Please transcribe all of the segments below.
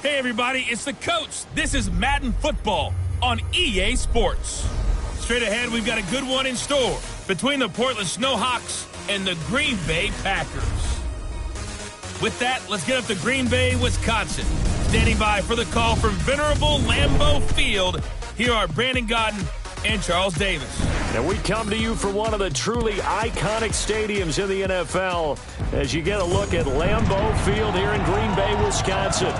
Hey everybody, it's the coach. This is Madden Football on EA Sports. Straight ahead, we've got a good one in store between the Portland Snowhawks and the Green Bay Packers. With that, let's get up to Green Bay, Wisconsin. Standing by for the call from venerable Lambeau Field, here are Brandon Godden and Charles Davis. And we come to you from one of the truly iconic stadiums in the NFL as you get a look at Lambeau Field here in Green Bay, Wisconsin.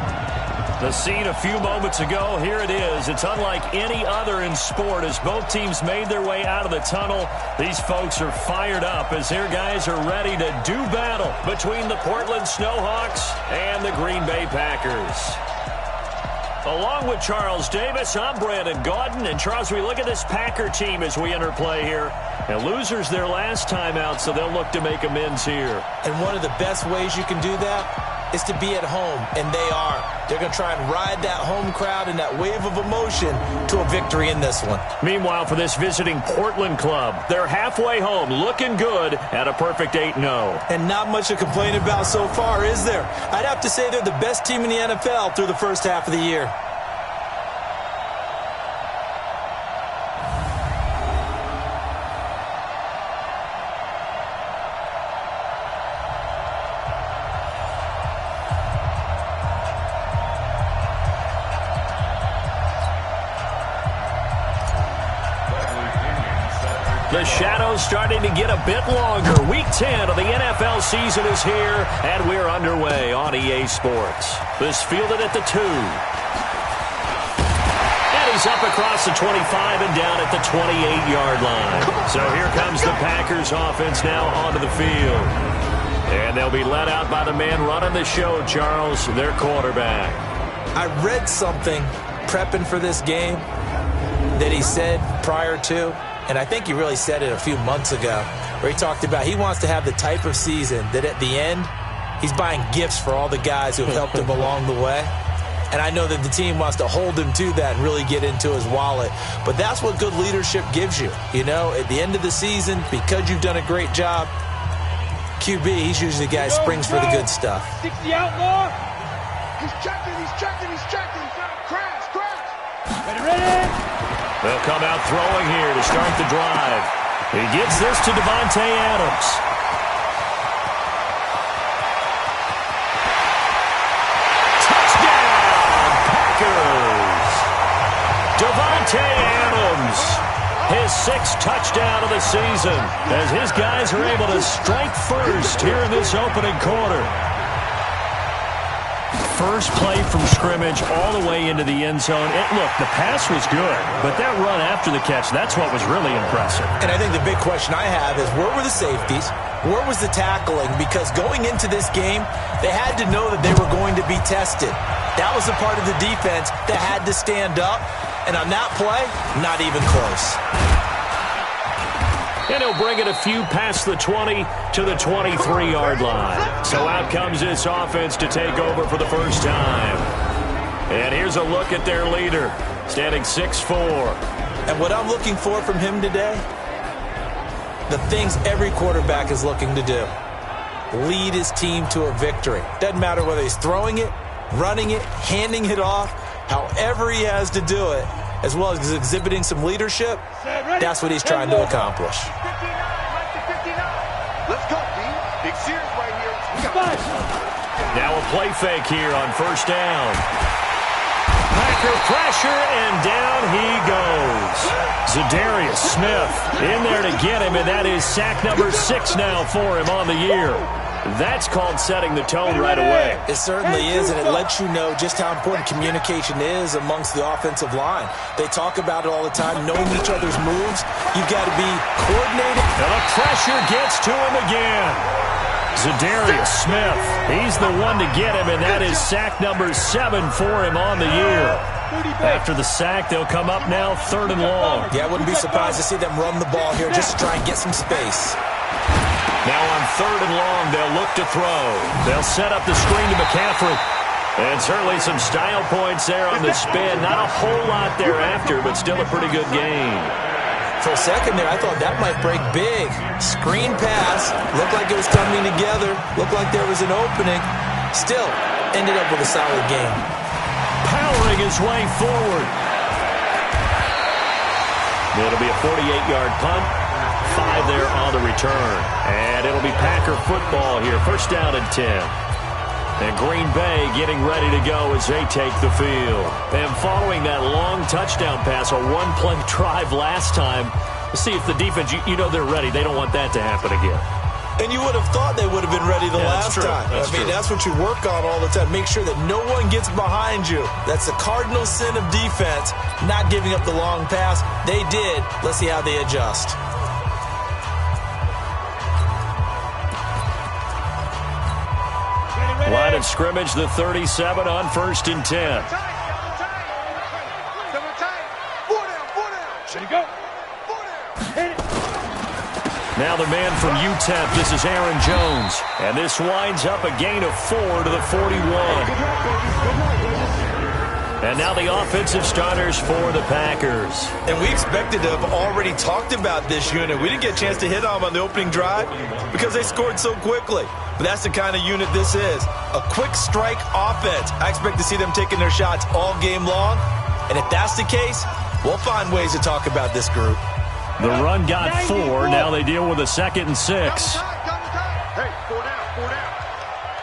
The scene a few moments ago, here it is. It's unlike any other in sport as both teams made their way out of the tunnel. These folks are fired up as their guys are ready to do battle between the Portland Snowhawks and the Green Bay Packers. Along with Charles Davis, I'm Brandon Godden. And Charles, we look at this Packer team as we enter play here. And losers their last time out, so they'll look to make amends here. And one of the best ways you can do that is to be at home, and they are. They're going to try and ride that home crowd and that wave of emotion to a victory in this one. Meanwhile, for this visiting Portland club, they're halfway home, looking good at a perfect 8-0. And not much to complain about so far, is there? I'd have to say they're the best team in the NFL through the first half of the year. The shadow's starting to get a bit longer. Week 10 of the NFL season is here, and we're underway on EA Sports. This fielded at the 2. And he's up across the 25 and down at the 28-yard line. So here comes the Packers offense now onto the field. And they'll be led out by the man running the show, Charles, their quarterback. I read something prepping for this game that he said prior to, and I think he really said it a few months ago, where he talked about he wants to have the type of season that at the end, he's buying gifts for all the guys who have helped him along the way. And I know that the team wants to hold him to that and really get into his wallet. But that's what good leadership gives you. You know, at the end of the season, because you've done a great job, QB, he's usually the guy who springs for the good stuff. 60 outlaw. He's checking. Crash. Ready. They'll come out throwing here to start the drive. He gets this to Davante Adams. Touchdown, Packers! Davante Adams, his 6th touchdown of the season, as his guys are able to strike first here in this opening quarter. First play from scrimmage all the way into the end zone. Look, the pass was good, but that run after the catch, that's what was really impressive. And I think the big question I have is, where were the safeties? Where was the tackling? Because going into this game, they had to know that they were going to be tested. That was a part of the defense that had to stand up. And on that play, not even close. And he'll bring it a few past the 20 to the 23-yard line. So out comes this offense to take over for the first time. And here's a look at their leader, standing 6'4". And what I'm looking for from him today, the things every quarterback is looking to do. Lead his team to a victory. Doesn't matter whether he's throwing it, running it, handing it off, however he has to do it, as well as exhibiting some leadership, that's what he's trying to accomplish. 59, let's go, D. Big series right here. Now a play fake here on first down. Packer pressure, and down he goes. Za'Darius Smith in there to get him, and that is sack number 6 now for him on the year. That's called setting the tone right away. It certainly is, and it lets you know just how important communication is amongst the offensive line. They talk about it all the time, knowing each other's moves. You've got to be coordinated. And the pressure gets to him again. Za'Darius Smith, he's the one to get him, and that is sack number 7 for him on the year. After the sack, they'll come up now 3rd and long. Yeah, I wouldn't be surprised to see them run the ball here just to try and get some space. Now on 3rd and long, they'll look to throw. They'll set up the screen to McCaffrey. And certainly some style points there on the spin. Not a whole lot thereafter, but still a pretty good game. For a second there, I thought that might break big. Screen pass. Looked like it was coming together. Looked like there was an opening. Still, ended up with a solid game. powering his way forward. It'll be a 48-yard punt. 5 there on the return. And it'll be Packer football here. First down and 10. And Green Bay getting ready to go as they take the field. And following that long touchdown pass, a one-play drive last time, see if the defense, you know they're ready. They don't want that to happen again. And you would have thought they would have been ready the last time. That's what you work on all the time. Make sure that no one gets behind you. That's the cardinal sin of defense, not giving up the long pass. They did. Let's see how they adjust. Line of scrimmage, the 37 on 1st and 10. Now the man from UTEP, this is Aaron Jones. And this winds up a gain of 4 to the 41. And now the offensive starters for the Packers. And we expected to have already talked about this unit. We didn't get a chance to hit on them on the opening drive because they scored so quickly. But that's the kind of unit this is. A quick strike offense. I expect to see them taking their shots all game long. And if that's the case, we'll find ways to talk about this group. The run got 4. Now they deal with a 2nd and 6. Hey, 4 down.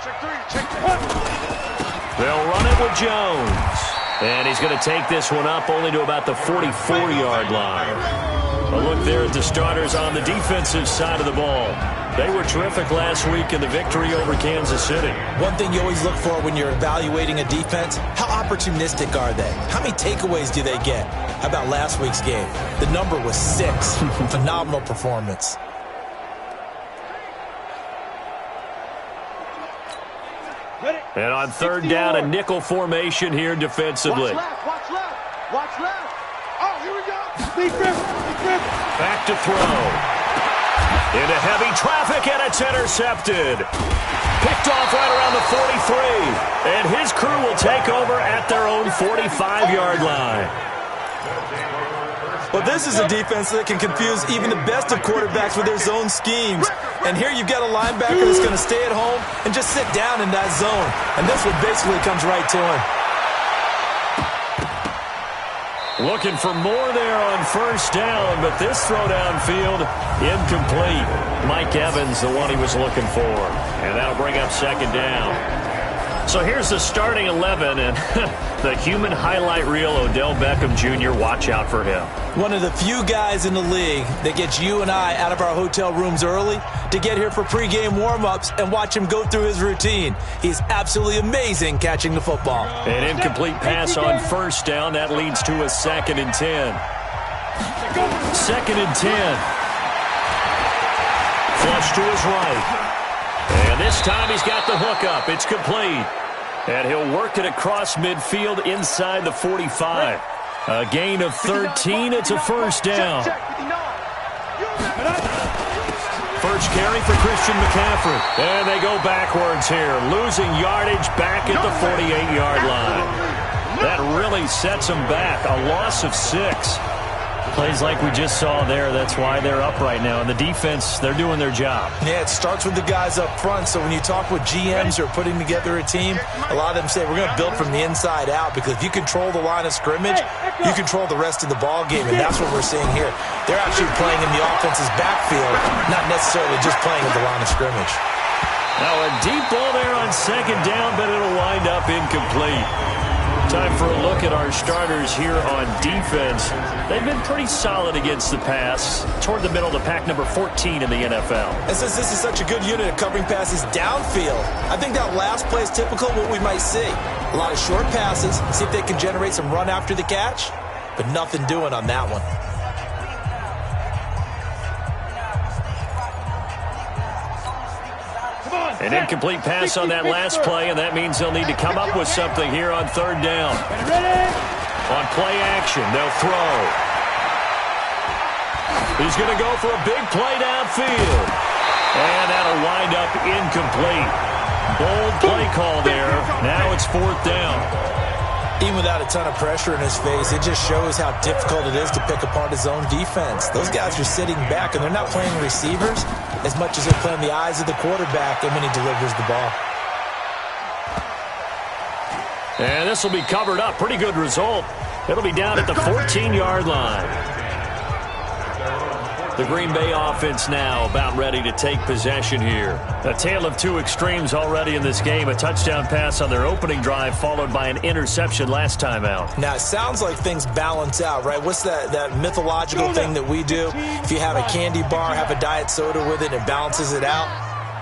Check 3, check 3. They'll run it with Jones. And he's going to take this one up only to about the 44-yard line. A look there at the starters on the defensive side of the ball. They were terrific last week in the victory over Kansas City. One thing you always look for when you're evaluating a defense, how opportunistic are they? How many takeaways do they get? How about last week's game? The number was 6. Phenomenal performance. And on 3rd down, a nickel formation here defensively. Watch left. Oh, here we go. Deep grip. Back to throw. Into heavy traffic, and it's intercepted. Picked off right around the 43. And his crew will take over at their own 45-yard line. Well, this is a defense that can confuse even the best of quarterbacks with their zone schemes. And here you've got a linebacker that's going to stay at home and just sit down in that zone. And this one basically comes right to him. Looking for more there on 1st down, but this throw downfield, incomplete. Mike Evans, the one he was looking for. And that'll bring up 2nd down. So here's the starting 11, and the human highlight reel, Odell Beckham Jr., watch out for him. One of the few guys in the league that gets you and I out of our hotel rooms early to get here for pregame warm-ups and watch him go through his routine. He's absolutely amazing catching the football. An incomplete pass on 1st down. That leads to a 2nd and 10. 2nd and 10. Flush to his right. And this time he's got the hookup. It's complete. And he'll work it across midfield inside the 45. A gain of 13. It's a 1st down. First carry for Christian McCaffrey. And they go backwards here. Losing yardage back at the 48-yard line. That really sets them back. A loss of 6. Plays like we just saw there. That's why they're up right now. And the defense, they're doing their job. Yeah, it starts with the guys up front. So when you talk with GMs who are putting together a team, a lot of them say we're going to build from the inside out, because if you control the line of scrimmage, you control the rest of the ball game, and that's what we're seeing here. They're actually playing in the offense's backfield, not necessarily just playing at the line of scrimmage. Now a deep ball there on 2nd down, but it'll wind up incomplete. Time for a look at our starters here on defense. They've been pretty solid against the pass, toward the middle of the pack, number 14 in the NFL. And since this is such a good unit at covering passes downfield, I think that last play is typical of what we might see. A lot of short passes, see if they can generate some run after the catch, but nothing doing on that one. An incomplete pass on that last play, and that means they'll need to come up with something here on 3rd down. On play action, they'll throw. He's going to go for a big play downfield. And that'll wind up incomplete. Bold play call there. Now it's 4th down. Even without a ton of pressure in his face, it just shows how difficult it is to pick apart his own defense. Those guys are sitting back, and they're not playing receivers as much as they're playing the eyes of the quarterback and when he delivers the ball. And this will be covered up. Pretty good result. It'll be down at the 14-yard line. The Green Bay offense now about ready to take possession here. A tale of two extremes already in this game. A touchdown pass on their opening drive followed by an interception last time out. Now, it sounds like things balance out, right? What's that mythological thing that we do? If you have a candy bar, have a diet soda with it, it balances it out.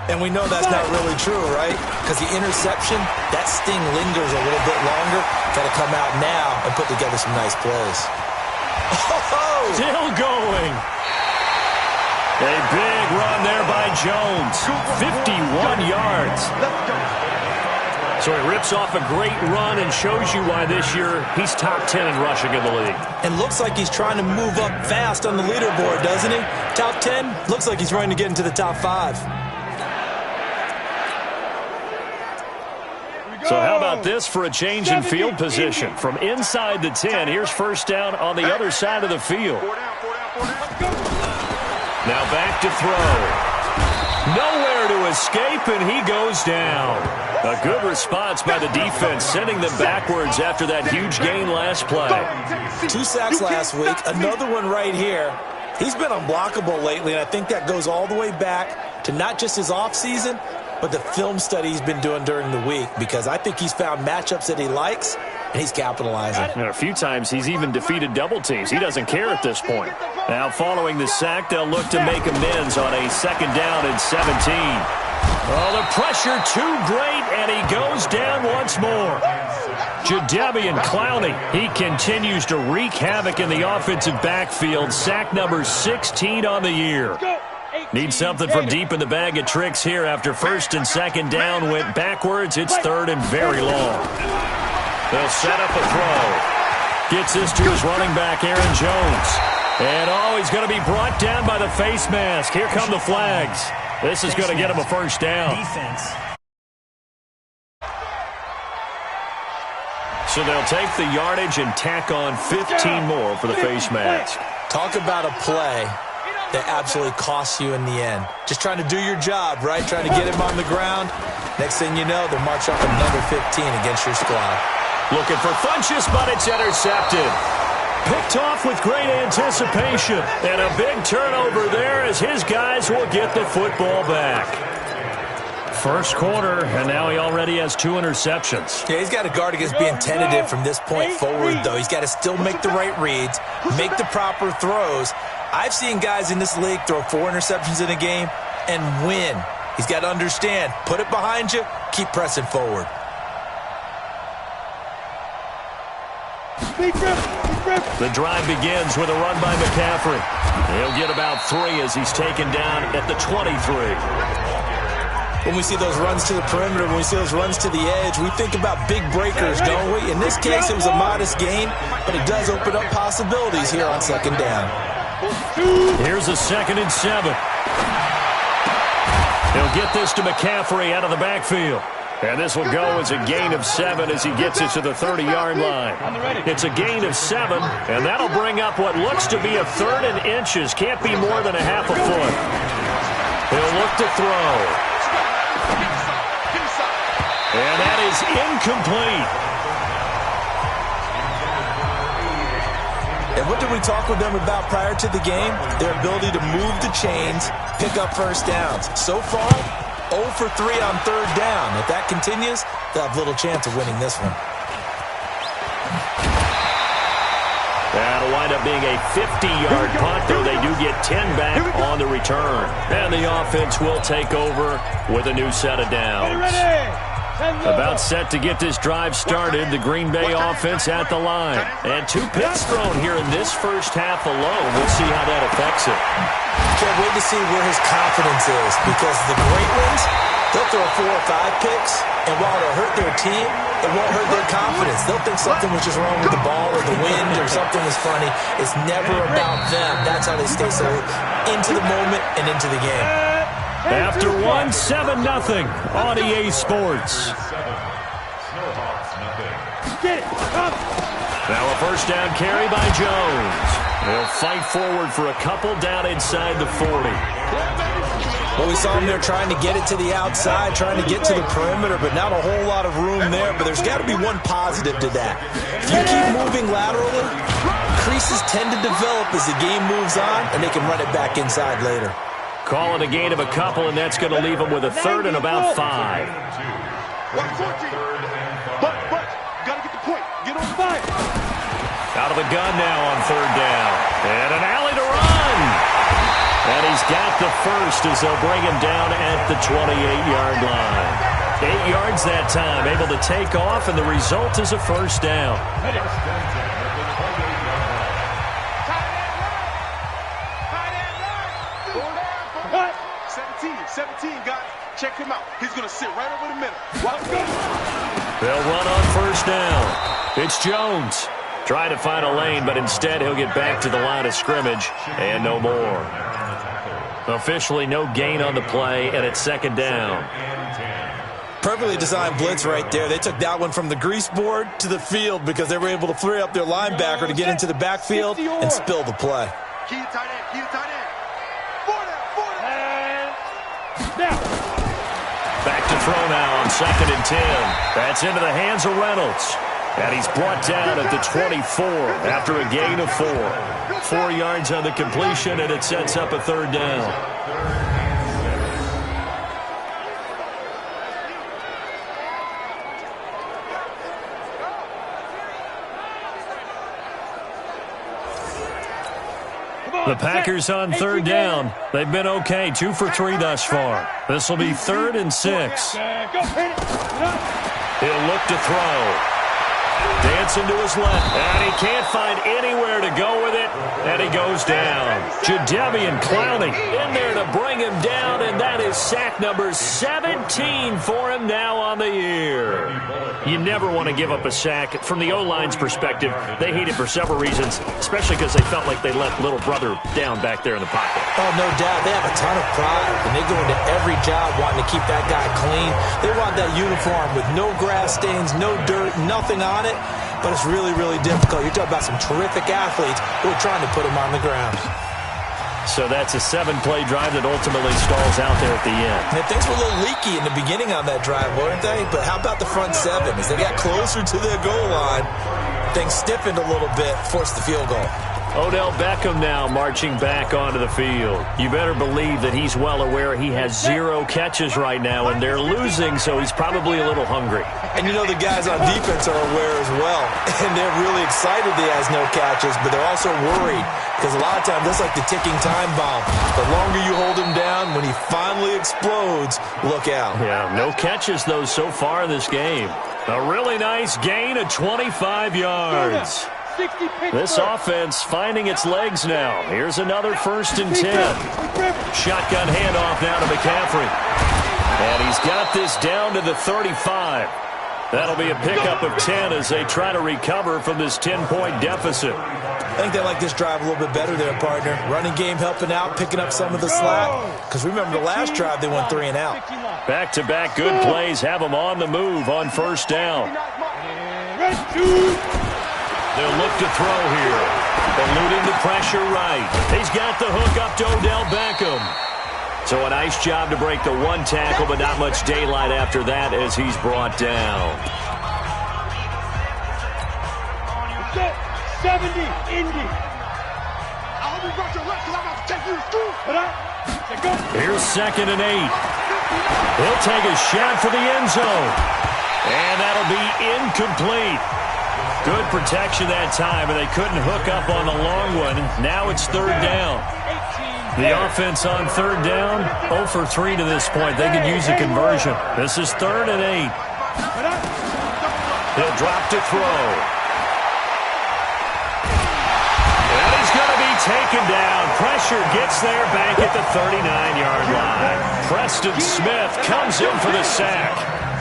And we know that's not really true, right? Because the interception, that sting lingers a little bit longer. Got to come out now and put together some nice plays. Oh! Still going. A big run there by Jones. 51 yards. So he rips off a great run and shows you why this year he's top 10 in rushing in the league. And looks like he's trying to move up fast on the leaderboard, doesn't he? Top 10? Looks like he's trying to get into the top 5. So how about this for a change in field position? From inside the 10, here's first down on the other side of the field. Now back to throw. Nowhere to escape, and he goes down. A good response by the defense, sending them backwards after that huge gain last play. 2 sacks last week, another one right here. He's been unblockable lately, and I think that goes all the way back to not just his offseason, but the film study he's been doing during the week, because I think he's found matchups that he likes, and he's capitalizing. And a few times he's even defeated double teams. He doesn't care at this point. Now following the sack, they'll look to make amends on a 2nd down and 17. Oh, the pressure too great, and he goes down once more. Jadeveon Clowney, he continues to wreak havoc in the offensive backfield. Sack number 16 on the year. Need something from deep in the bag of tricks here after 1st and 2nd down went backwards. It's 3rd and very long. They'll set up a throw. Gets this to his running back, Aaron Jones. And, he's going to be brought down by the face mask. Here come the flags. This is going to get him a first down. So they'll take the yardage and tack on 15 more for the face mask. Talk about a play that absolutely costs you in the end. Just trying to do your job, right? Trying to get him on the ground. Next thing you know, they'll march up a number 15 against your squad. Looking for Funchess, but it's intercepted. Picked off with great anticipation. And a big turnover there as his guys will get the football back. First quarter, and now he already has 2 interceptions. Yeah, he's got to guard against being tentative from this point forward, though. He's got to still make the right reads, make the proper throws. I've seen guys in this league throw 4 interceptions in a game and win. He's got to understand, put it behind you, keep pressing forward. The drive begins with a run by McCaffrey. He'll get about 3 as he's taken down at the 23. When we see those runs to the perimeter, when we see those runs to the edge, we think about big breakers, don't we? In this case, it was a modest gain, but it does open up possibilities here on 2nd down. Here's a 2nd and 7. He'll get this to McCaffrey out of the backfield. And this will go as a gain of 7 as he gets it to the 30-yard line. It's a gain of 7, and that'll bring up what looks to be a 3rd and inches. Can't be more than a half a foot. He'll look to throw. And that is incomplete. And what did we talk with them about prior to the game? Their ability to move the chains, pick up first downs. So far, 0 for 3 on 3rd down. If that continues, they'll have little chance of winning this one. That'll wind up being a 50-yard punt, though they do get 10 back on the return. And the offense will take over with a new set of downs. About set to get this drive started, the Green Bay offense at the line. And 2 picks thrown here in this first half alone. We'll see how that affects it. Can't wait to see where his confidence is, because the great ones, they'll throw 4 or 5 picks, and while it'll hurt their team, it won't hurt their confidence. They'll think something was just wrong with the ball or the wind or something was funny. It's never about them. That's how they stay so into the moment and into the game. After 1, 7-0 on EA Sports. Now a first down carry by Jones. He'll fight forward for a couple down inside the 40. Well, we saw him there trying to get it to the outside, trying to get to the perimeter, but not a whole lot of room there. But there's got to be one positive to that. If you keep moving laterally, creases tend to develop as the game moves on, and they can run it back inside later. Call it a gain of a couple, and that's going to leave them with a third and about 5. But, got to get the point. Get on fire. Out of the gun now on third down. And an alley to run. And he's got the first as they'll bring him down at the 28-yard line. 8 yards that time, able to take off, and the result is a first down. 17, guys. Check him out. He's going to sit right over the middle. They'll run on first down. It's Jones. Trying to find a lane, but instead he'll get back to the line of scrimmage and no more. Officially no gain on the play, and it's second down. Perfectly designed blitz right there. They took that one from the grease board to the field because they were able to free up their linebacker to get into the backfield and spill the play. Key to tight end. Key to tight end. 4 down. Back to throw now on 2nd and 10. That's into the hands of Reynolds. And he's brought down at the 24 after a gain of 4. 4 yards on the completion, and it sets up a third down. The Packers on third down. They've been okay, 2 for 3 thus far. This will be 3rd and 6. He'll look to throw. Dancing to his left, and he can't find anywhere to go with it, and he goes down. Jadeveon Clowney in there to bring him down, and that is sack number 17 for him now on the year. You never want to give up a sack. From the O-line's perspective, they hate it for several reasons, especially because they felt like they let little brother down back there in the pocket. Oh, no doubt. They have a ton of pride, and they go into every job wanting to keep that guy clean. They want that uniform with no grass stains, no dirt, nothing on it. But it's really, really difficult. You're talking about some terrific athletes who are trying to put him on the ground. So that's a 7-play drive that ultimately stalls out there at the end. And things were a little leaky in the beginning on that drive, weren't they? But how about the front 7? As they got closer to their goal line, things stiffened a little bit, forced the field goal. Odell Beckham now marching back onto the field. You better believe that he's well aware he has 0 catches right now, and they're losing, so he's probably a little hungry. And you know the guys on defense are aware as well. And they're really excited he has no catches, but they're also worried because a lot of times that's like the ticking time bomb. The longer you hold him down, when he finally explodes, look out. Yeah, no catches, though, so far in this game. A really nice gain of 25 yards. This offense finding its legs now. Here's another 1st and 10. Shotgun handoff now to McCaffrey. And he's got this down to the 35. That'll be a pickup of 10 as they try to recover from this 10-point deficit. I think they like this drive a little bit better there, partner. Running game helping out, picking up some of the slack. Because remember the last drive, they went 3 and out. Back-to-back good plays have them on the move on first down. They'll look to throw here. Eluding the pressure right. He's got the hook up to Odell Beckham. So a nice job to break the 1 tackle, but not much daylight after that as he's brought down. 70, Indy. I hope you brought your left because I'm about to take you to school. Here's 2nd and 8. He'll take a shot for the end zone. And that'll be incomplete. Good protection that time, and they couldn't hook up on the long one. Now it's 3rd down. The offense on 3rd down, 0 for 3 to this point. They could use a conversion. This is 3rd and 8. He'll drop to throw. And he's going to be taken down. Pressure gets there back at the 39-yard line. Preston Smith comes in for the sack.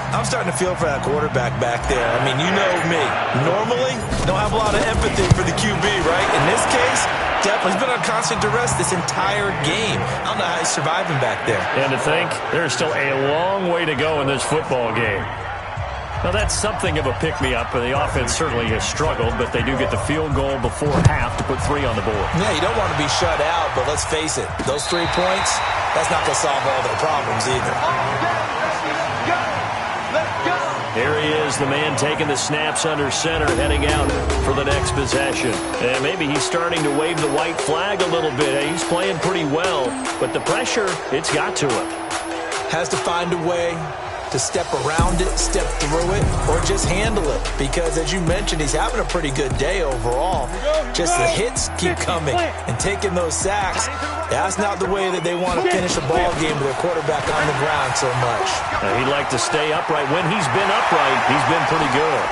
I'm starting to feel for that quarterback back there. I mean, you know me. Normally, don't have a lot of empathy for the QB, right? In this case, definitely he's been on constant duress this entire game. I don't know how he's surviving back there. And to think, there's still a long way to go in this football game. Well, that's something of a pick-me-up. The offense certainly has struggled, but they do get the field goal before half to put 3 on the board. Yeah, you don't want to be shut out, but let's face it, those 3 points, that's not going to solve all their problems either. Here he is, the man taking the snaps under center, heading out for the next possession. And maybe he's starting to wave the white flag a little bit. He's playing pretty well, but the pressure, it's got to him. Has to find a way to step around it, step through it, or just handle it. Because as you mentioned, he's having a pretty good day overall. Just the hits keep coming and taking those sacks. That's not the way that they want to finish a ball game with their quarterback on the ground so much. He'd like to stay upright. When he's been upright, he's been pretty good.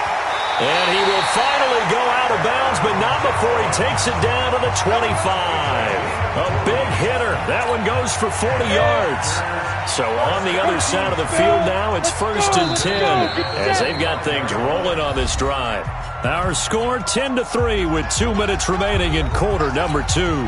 And he will finally go out of bounds, but not before he takes it down to the 25. A big hitter. That one goes for 40 yards. So on the other side of the field now, it's 1st and 10 as they've got things rolling on this drive. Our score 10-3 with 2 minutes remaining in quarter number 2.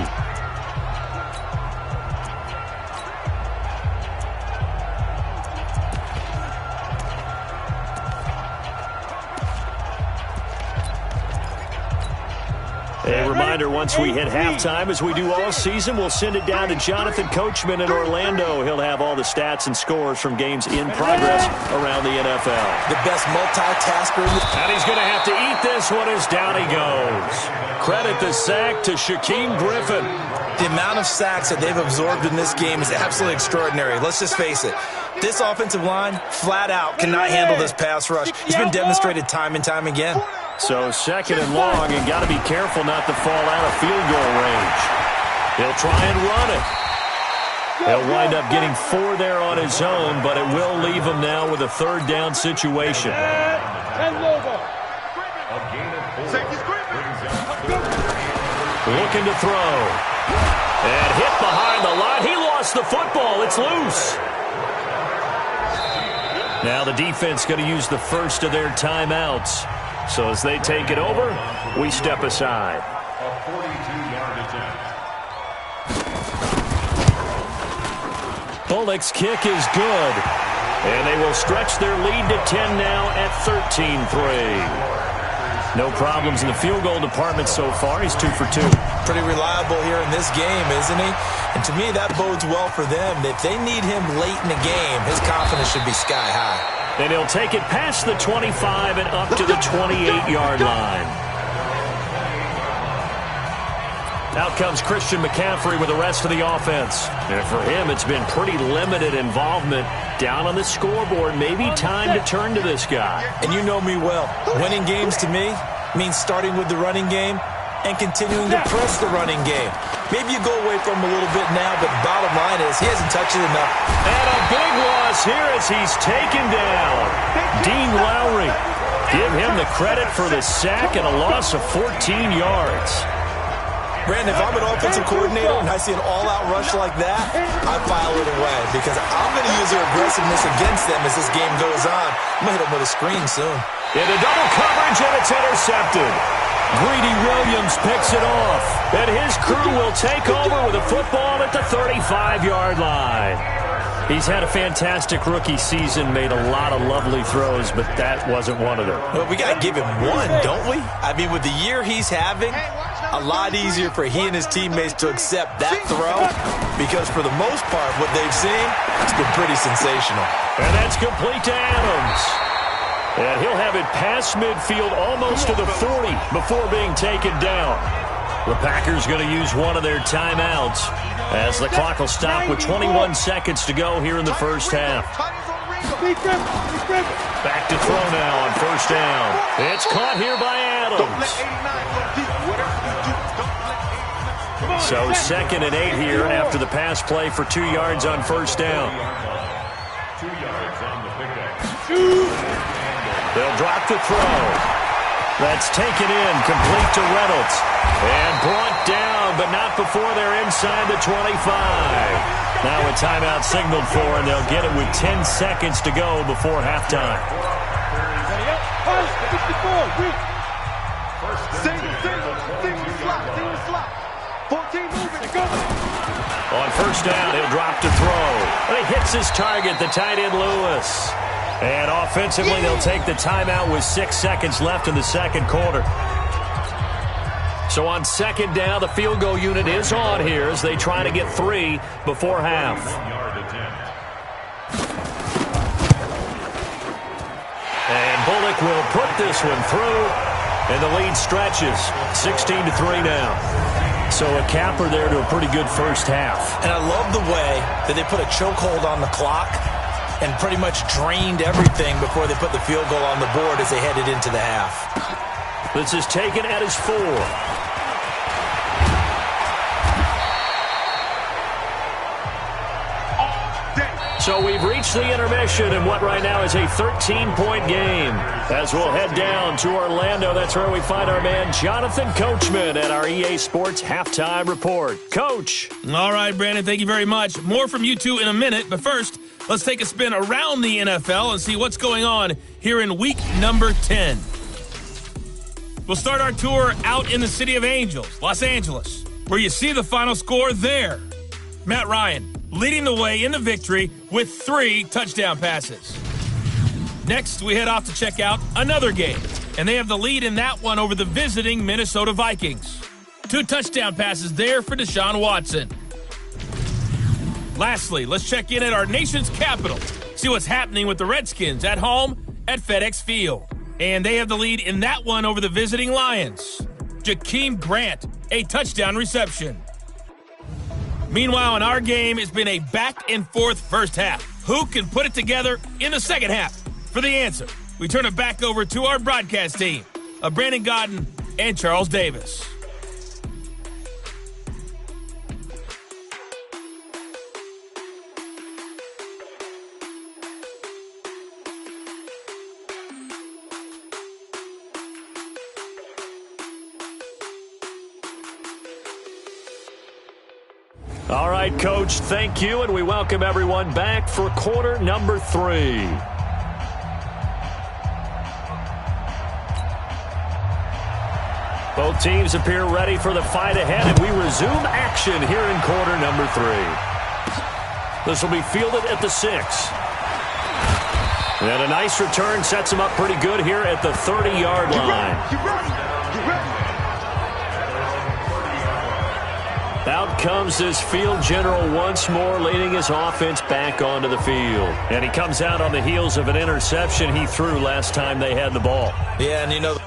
A reminder, once we hit halftime, as we do all season, we'll send it down to Jonathan Coachman in Orlando. He'll have all the stats and scores from games in progress around the NFL. The best multitasker. And he's going to have to eat this one as down he goes. Credit the sack to Shaquem Griffin. The amount of sacks that they've absorbed in this game is absolutely extraordinary. Let's just face it. This offensive line, flat out, cannot handle this pass rush. It's been demonstrated time and time again. So 2nd and long, and got to be careful not to fall out of field goal range. He'll try and run it. He'll wind up getting 4 there on his own, but it will leave him now with a 3rd down situation. Looking to throw. And hit behind the line. He lost the football. It's loose. Now the defense going to use the first of their timeouts. So as they take it over, we step aside. Bullock's kick is good. And they will stretch their lead to 10 now at 13-3. No problems in the field goal department so far. He's 2 for 2. Pretty reliable here in this game, isn't he? And to me, that bodes well for them. If they need him late in the game, his confidence should be sky high. And he'll take it past the 25 and up to the 28-yard line. Out comes Christian McCaffrey with the rest of the offense. And for him, it's been pretty limited involvement down on the scoreboard. Maybe time to turn to this guy. And you know me well. Winning games to me means starting with the running game and continuing to press the running game. Maybe you go away from him a little bit now, but the bottom line is he hasn't touched it enough. And a big loss here as he's taken down. Dean Lowry. Give him the credit for the sack and a loss of 14 yards. Brandon, if I'm an offensive coordinator and I see an all-out rush like that, I file it away because I'm going to use their aggressiveness against them as this game goes on. I'm going to hit them with a screen soon. Into double coverage, and it's intercepted. Greedy Williams picks it off, and his crew will take over with a football at the 35-yard line. He's had a fantastic rookie season, made a lot of lovely throws, but that wasn't one of them. Well, we got to give him one, don't we? I mean, with the year he's having, a lot easier for he and his teammates to accept that throw because for the most part, what they've seen, it's been pretty sensational. And that's complete to Adams. And he'll have it past midfield almost to the 40 before being taken down. The Packers going to use one of their timeouts as the clock will stop with 21 seconds to go here in the first half. Back to throw now on first down. It's caught here by Adams. So 2nd and 8 here after the pass play for 2 yards on first down. 2 yards on the pickup. They'll drop the throw. That's taken in, complete to Reynolds. And brought down, but not before they're inside the 25. Now a timeout signaled for, and they'll get it with 10 seconds to go before halftime. On first down, he'll drop to throw. But he hits his target, the tight end Lewis. And offensively, they'll take the timeout with 6 seconds left in the second quarter. So on second down, the field goal unit is on here as they try to get 3 before half. And Bullock will put this one through, and the lead stretches 16-3 now. So a capper there to a pretty good first half. And I love the way that they put a chokehold on the clock and pretty much drained everything before they put the field goal on the board as they headed into the half. This is taken at his 4. So we've reached the intermission in what right now is a 13-point game. As we'll head down to Orlando, that's where we find our man Jonathan Coachman at our EA Sports Halftime Report. Coach. All right, Brandon, thank you very much. More from you two in a minute, but first, let's take a spin around the NFL and see what's going on here in week number 10. We'll start our tour out in the City of Angels, Los Angeles, where you see the final score there. Matt Ryan leading the way in the victory with 3 touchdown passes. Next, we head off to check out another game, and they have the lead in that one over the visiting Minnesota Vikings. 2 touchdown passes there for Deshaun Watson. Lastly, let's check in at our nation's capital, see what's happening with the Redskins at home at FedEx Field. And they have the lead in that one over the visiting Lions. Jakeem Grant, a touchdown reception. Meanwhile, in our game, it's been a back-and-forth first half. Who can put it together in the second half? For the answer, we turn it back over to our broadcast team of Brandon Godden and Charles Davis. All right, Coach, thank you, and we welcome everyone back for quarter number 3. Both teams appear ready for the fight ahead, and we resume action here in quarter number 3. This will be fielded at the 6. And a nice return sets him up pretty good here at the 30-yard line. Out comes this field general once more, leading his offense back onto the field. And he comes out on the heels of an interception he threw last time they had the ball. Yeah, and you know,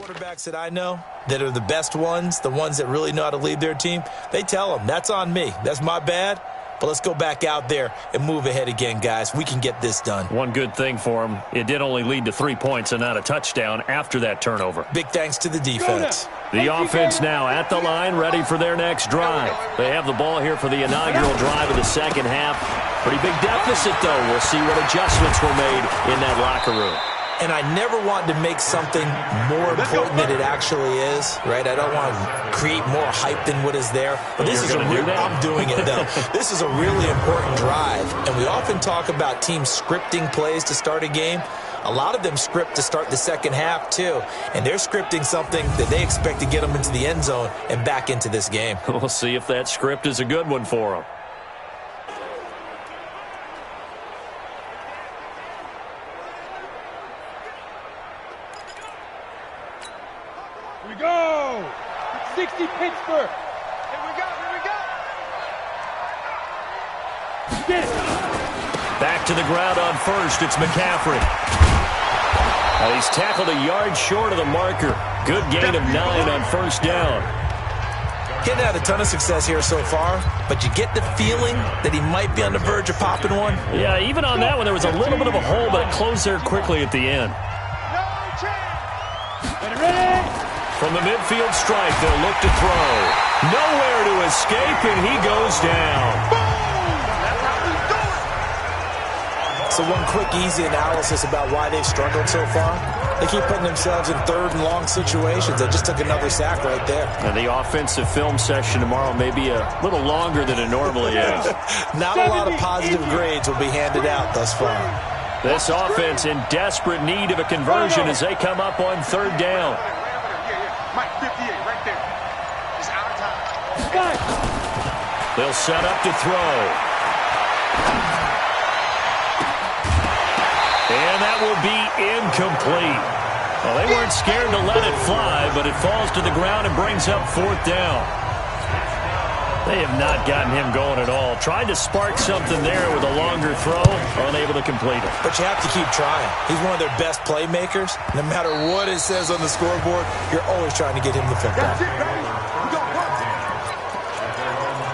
Quarterbacks that I know that are the best ones, the ones that really know how to lead their team, they tell them, that's on me. That's my bad. But let's go back out there and move ahead again, guys. We can get this done. One good thing for him, it did only lead to 3 points and not a touchdown after that turnover. Big thanks to the defense. The offense now at the line, ready for their next drive. They have the ball here for the inaugural drive of the second half. Pretty big deficit, though. We'll see what adjustments were made in that locker room. And I never want to make something more important than it actually is, right? I don't want to create more hype than what is there. But this is a real, I'm doing it, though. This is a really important drive. And we often talk about teams scripting plays to start a game. A lot of them script to start the second half, too. And they're scripting something that they expect to get them into the end zone and back into this game. We'll see if that script is a good one for them. Go! 60 Pittsburgh! Here we go, here we go! Get it! Back to the ground on first, it's McCaffrey. He's tackled a yard short of the marker. Good gain of 9 on first down. He hadn't had a ton of success here so far, but you get the feeling that he might be on the verge of popping one. Yeah, even on that one, there was a little bit of a hole, but it closed there quickly at the end. No chance! Get it ready! From the midfield stripe, they'll look to throw. Nowhere to escape, and he goes down. Boom! That's how we do it! So one quick, easy analysis about why they've struggled so far. They keep putting themselves in third and long situations. They just took another sack right there. And the offensive film session tomorrow may be a little longer than it normally is. Not a lot of positive grades will be handed out thus far. This offense in desperate need of a conversion as they come up on third down. Mike, 58, right there. It's our time. They'll set up to throw. And that will be incomplete. Well, they weren't scared to let it fly, but it falls to the ground and brings up fourth down. They have not gotten him going at all. Tried to spark something there with a longer throw, unable to complete it. But you have to keep trying. He's one of their best playmakers. No matter what it says on the scoreboard, you're always trying to get him the football.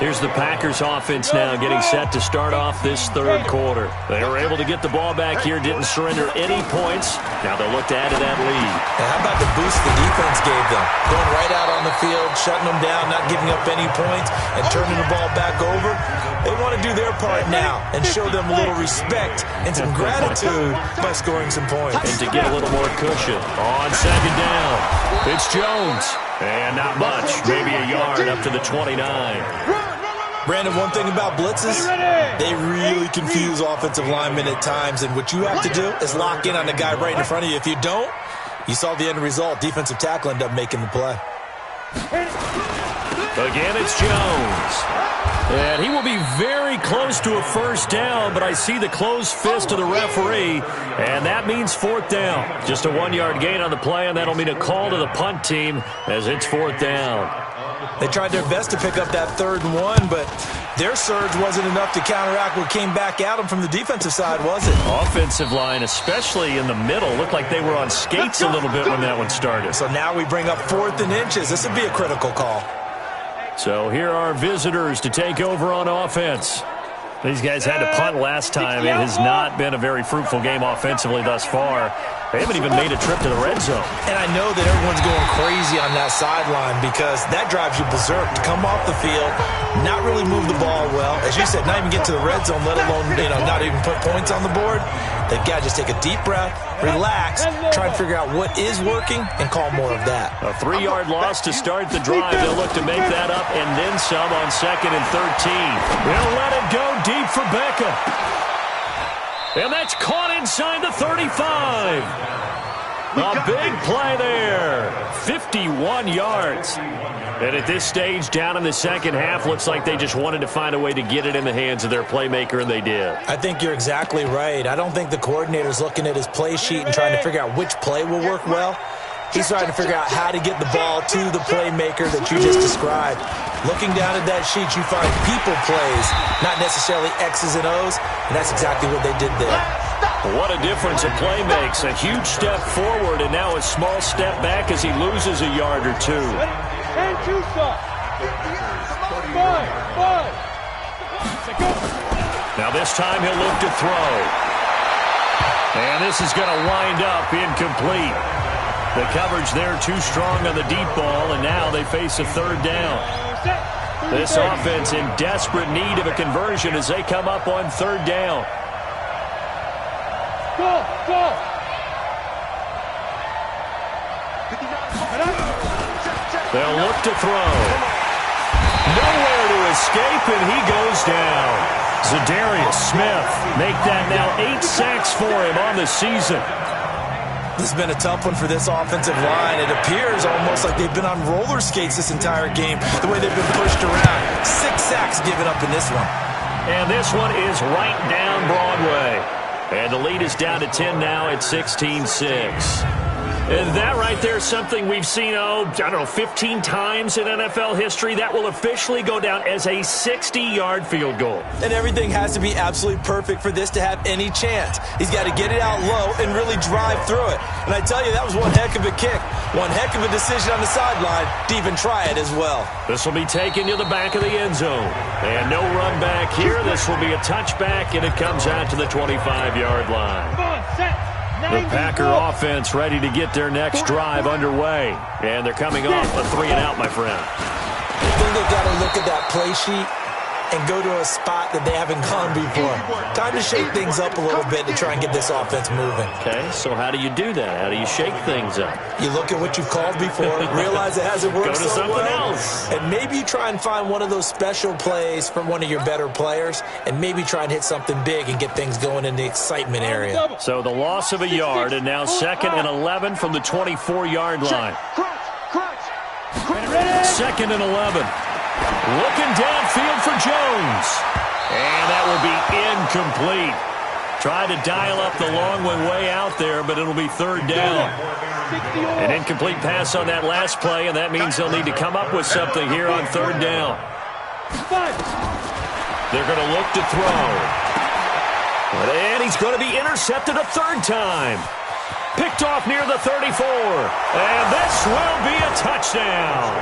Here's the Packers offense now getting set to start off this third quarter. They were able to get the ball back here, didn't surrender any points. Now they'll look to add to that lead. And how about the boost the defense gave them? Going right out on the field, shutting them down, not giving up any points, and turning the ball back over. They want to do their part now and show them a little respect and some gratitude by scoring some points. And to get a little more cushion on second down. It's Jones. And not much, maybe a yard up to the 29. Brandon, one thing about blitzes, they really confuse offensive linemen at times, and what you have to do is lock in on the guy right in front of you. If you don't, you saw the end result. Defensive tackle ended up making the play. Again, it's Jones. And he will be very close to a first down, but I see the closed fist of the referee, and that means fourth down. Just a 1-yard gain on the play, and that'll mean a call to the punt team as it's fourth down. They tried their best to pick up that 3rd and 1, but their surge wasn't enough to counteract what came back at them from the defensive side, was it? Offensive line, especially in the middle, looked like they were on skates a little bit when that one started. So now we bring up 4th and inches. This would be a critical call. So here are visitors to take over on offense. These guys had to punt last time. It has not been a very fruitful game offensively thus far. They haven't even made a trip to the red zone. And I know that everyone's going crazy on that sideline because that drives you berserk to come off the field, not really move the ball well. As you said, not even get to the red zone, let alone, not even put points on the board. They've got to just take a deep breath, relax, try and figure out what is working, and call more of that. A 3-yard loss to start the drive. They'll look to make that up and then some on 2nd and 13. They'll let it go deep for Beckham. And that's caught inside the 35. A big play there. 51 yards. And at this stage, down in the second half, looks like they just wanted to find a way to get it in the hands of their playmaker, and they did. I think you're exactly right. I don't think the coordinator's looking at his play sheet and trying to figure out which play will work well. He's trying to figure out how to get the ball to the playmaker that you just described. Looking down at that sheet, you find people plays, not necessarily X's and O's, and that's exactly what they did there. What a difference a play makes. A huge step forward and now a small step back as he loses a yard or two. And two shots. Five. Now this time he'll look to throw. And this is going to wind up incomplete. The coverage there too strong on the deep ball, and now they face a third down. This offense in desperate need of a conversion as they come up on third down. Go. They'll look to throw. Nowhere to escape, and he goes down. Zadarius Smith make that now 8 sacks for him on the season. This has been a tough one for this offensive line. It appears almost like they've been on roller skates this entire game, the way they've been pushed around. 6 sacks given up in this one. And this one is right down Broadway. And the lead is down to 10 now at 16-6. And that right there is something we've seen, 15 times in NFL history. That will officially go down as a 60-yard field goal. And everything has to be absolutely perfect for this to have any chance. He's got to get it out low and really drive through it. And I tell you, that was one heck of a kick. One heck of a decision on the sideline to even try it as well. This will be taken to the back of the end zone. And no run back here. This will be a touchback, and it comes out to the 25-yard line. Come on, set. The Packer offense ready to get their next drive underway. And they're coming off a 3-and-out, my friend. I think they've got to look at that play sheet and go to a spot that they haven't gone before. Time to shake things up a little bit to try and get this offense moving. Okay, so how do you do that? How do you shake things up? You look at what you've called before, realize it hasn't worked Go to so something well, else. and maybe you try and find one of those special plays from one of your better players, and maybe try and hit something big and get things going in the excitement area. So the loss of a yard, and now 2nd and 11 from the 24-yard line. Second and 11. Looking downfield for Jones. And that will be incomplete. Tried to dial up the long one way out there, but it'll be third down. An incomplete pass on that last play, and that means they'll need to come up with something here on third down. They're going to look to throw. And he's going to be intercepted a third time. Picked off near the 34. And this will be a touchdown.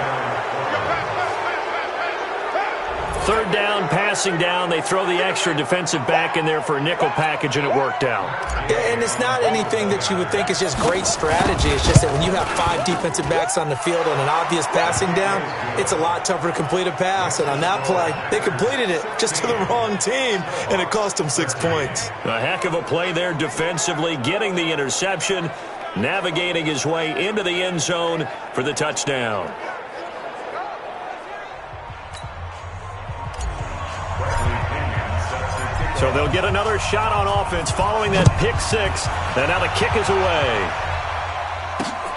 Third down, passing down. They throw the extra defensive back in there for a nickel package, and it worked out. Yeah, and it's not anything that you would think is just great strategy. It's just that when you have 5 defensive backs on the field on an obvious passing down, it's a lot tougher to complete a pass. And on that play, they completed it just to the wrong team, and it cost them 6 points. A heck of a play there defensively, getting the interception, navigating his way into the end zone for the touchdown. So they'll get another shot on offense following that pick 6. And now the kick is away.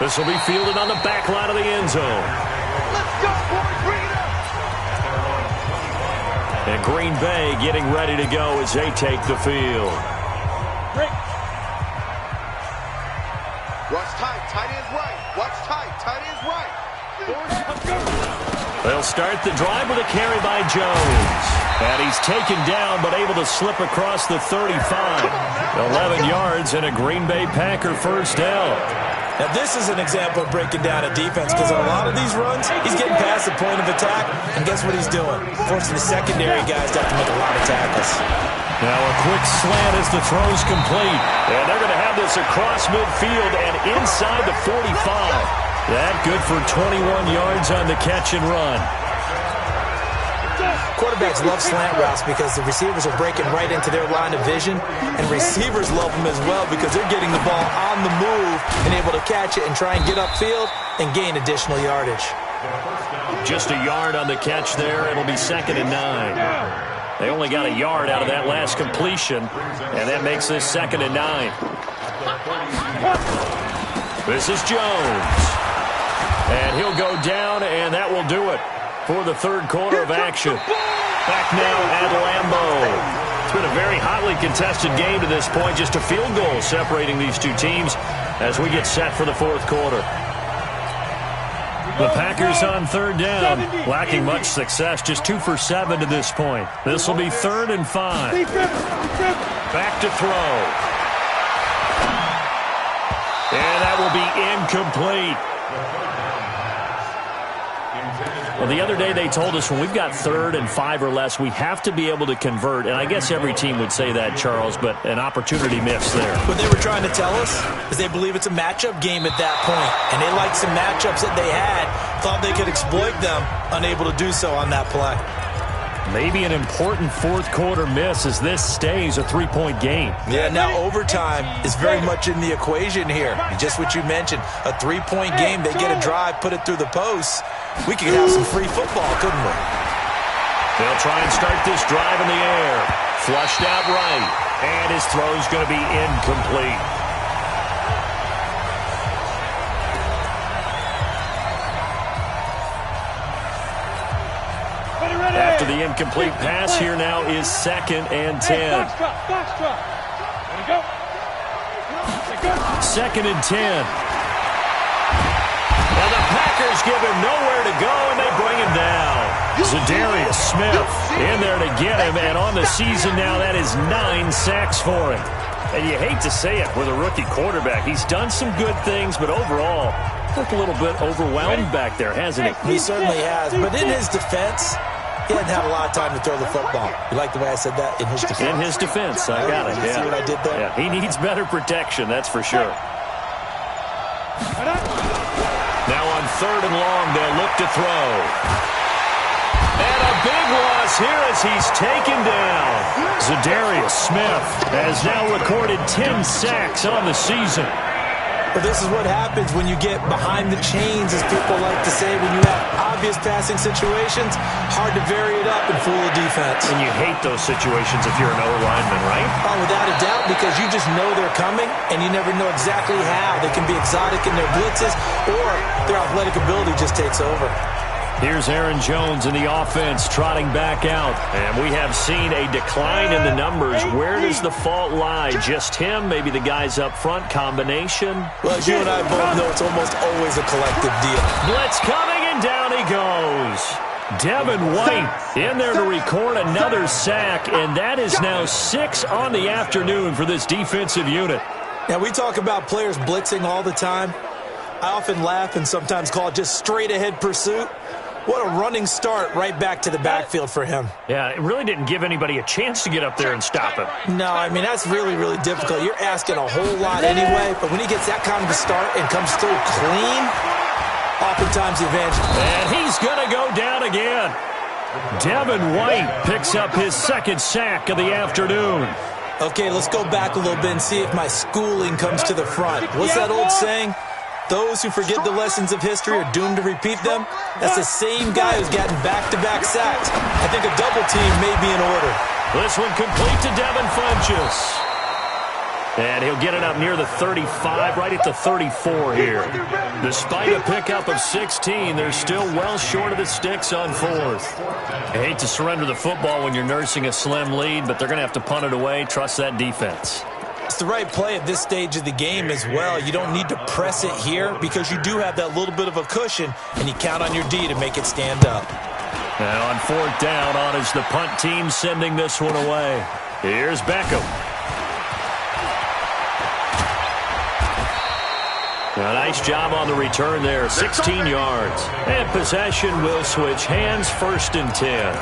This will be fielded on the back line of the end zone. Let's go, boys. Bring it up. And Green Bay getting ready to go as they take the field. Watch tight. Tight is right. Watch tight. Tight is right. They'll start the drive with a carry by Jones. And he's taken down, but able to slip across the 35. 11 yards and a Green Bay Packer first down. Now, this is an example of breaking down a defense, because on a lot of these runs, he's getting past the point of attack, and guess what he's doing? Forcing the secondary guys to have to make a lot of tackles. Now a quick slant as the throw's complete. And they're going to have this across midfield and inside the 45. That good for 21 yards on the catch and run. Quarterbacks love slant routes because the receivers are breaking right into their line of vision, and receivers love them as well because they're getting the ball on the move and able to catch it and try and get upfield and gain additional yardage. Just a yard on the catch there. It'll be 2nd and 9. They only got a yard out of that last completion, and that makes this 2nd and 9. This is Jones. And he'll go down, and that will do it for the third quarter of action. Back now at Lambeau. It's been a very hotly contested game to this point. Just a field goal separating these two teams as we get set for the fourth quarter. The Packers on third down, lacking much success, just 2 for 7 to this point. This will be 3rd and 5. Back to throw. And that will be incomplete. Well, the other day they told us when we've got 3rd and 5 or less, we have to be able to convert. And I guess every team would say that, Charles, but an opportunity missed there. What they were trying to tell us is they believe it's a matchup game at that point. And they liked some matchups that they had, thought they could exploit them, unable to do so on that play. Maybe an important fourth-quarter miss as this stays a 3-point game. Yeah, now overtime is very much in the equation here. Just what you mentioned, a 3-point game. They get a drive, put it through the posts. We could have some free football, couldn't we? They'll try and start this drive in the air. Flushed out right. And his throw's going to be incomplete. After the incomplete pass, here now is 2nd and 10. Box drop. There you go. 2nd and 10. And the Packers give him nowhere to go, and they bring him down. Zadarius Smith in there to get him, and on the season now, that is 9 sacks for him. And you hate to say it with a rookie quarterback. He's done some good things, but overall, looked a little bit overwhelmed back there, hasn't he? He certainly has, but in his defense, he hasn't had a lot of time to throw the football. You like the way I said that? In his defense. In his defense, I got it. See what I did there? Yeah, he needs better protection, that's for sure. Now on 3rd and long, they'll look to throw. And a big loss here as he's taken down. Zadarius Smith has now recorded 10 sacks on the season. But this is what happens when you get behind the chains, as people like to say. When you have obvious passing situations, hard to vary it up and fool a defense. And you hate those situations if you're an O-lineman, right? Oh, without a doubt, because you just know they're coming, and you never know exactly how. They can be exotic in their blitzes, or their athletic ability just takes over. Here's Aaron Jones in the offense trotting back out. And we have seen a decline in the numbers. Where does the fault lie? Just him? Maybe the guys up front? Combination? Well, as you and I both know, it's almost always a collective deal. Blitz coming, and down he goes. Devin White in there to record another sack, and that is now 6 on the afternoon for this defensive unit. Now, we talk about players blitzing all the time. I often laugh and sometimes call it just straight-ahead pursuit. What a running start right back to the backfield for him. Yeah, it really didn't give anybody a chance to get up there and stop him. No, I mean, that's really, really difficult. You're asking a whole lot anyway, but when he gets that kind of a start and comes through clean, oftentimes the advantage. And he's going to go down again. Devin White picks up his 2nd sack of the afternoon. Okay, let's go back a little bit and see if my schooling comes to the front. What's that old saying? Those who forget the lessons of history are doomed to repeat them. That's the same guy who's gotten back-to-back sacks. I think a double team may be in order. This one complete to Devin Funchess. And he'll get it up near the 35, right at the 34 here. Despite a pickup of 16, they're still well short of the sticks on 4th. I hate to surrender the football when you're nursing a slim lead, but they're going to have to punt it away. Trust that defense. It's the right play at this stage of the game as well. You don't need to press it here because you do have that little bit of a cushion, and you count on your D to make it stand up. Now on 4th down, on is the punt team sending this one away. Here's Beckham. A nice job on the return there, 16 yards. And possession will switch hands, 1st and 10.